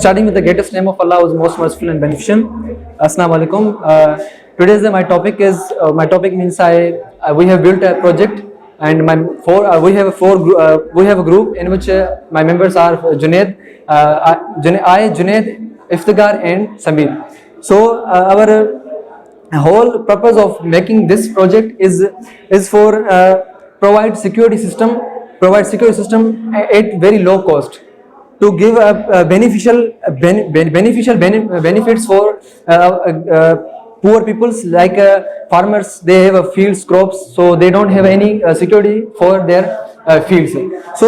starting with the greatest name of Allah, who is most merciful and beneficent. Assalamu alaikum. Today's my topic is means we have built a project, and we have a group in which my members are Junaid, Junaid, Iftikhar, and Samir. So our whole purpose of making this project is for provide security system at very low cost, to give beneficial benefits for poor peoples, like farmers. They have fields, crops, so they don't have any security for their fields. So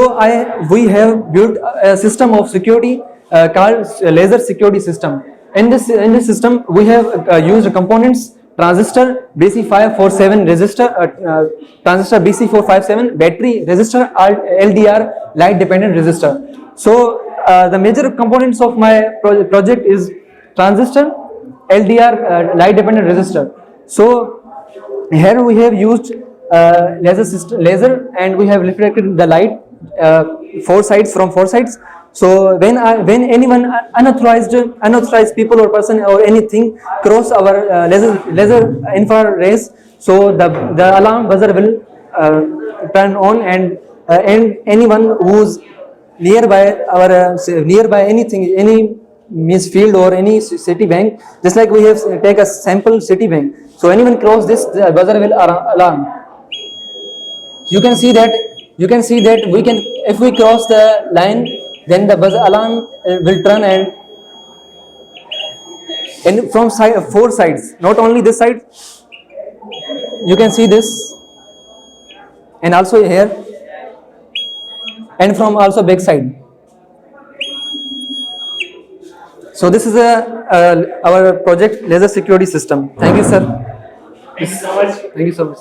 we have built a system of security called laser security system. In this system, we have used components: transistor BC547 resistor, transistor BC457, battery resistor, LDR, light dependent resistor. So the major components of my project is transistor, LDR, light dependent resistor. So here we have used laser, and we have reflected the light from four sides. So when anyone unauthorized people or person or anything cross our laser infrared rays, so the alarm buzzer will turn on, and anyone who's nearby any means field or any city bank, just like we have take a sample city bank. So anyone cross this, the buzzer will alarm. You can see that we can, if we cross the line, then the buzzer alarm will turn, and from four sides, not only this side, you can see this, and also here, and from also back side. So this is our project laser security system. Thank you, sir. Thank you so much. Thank you so much.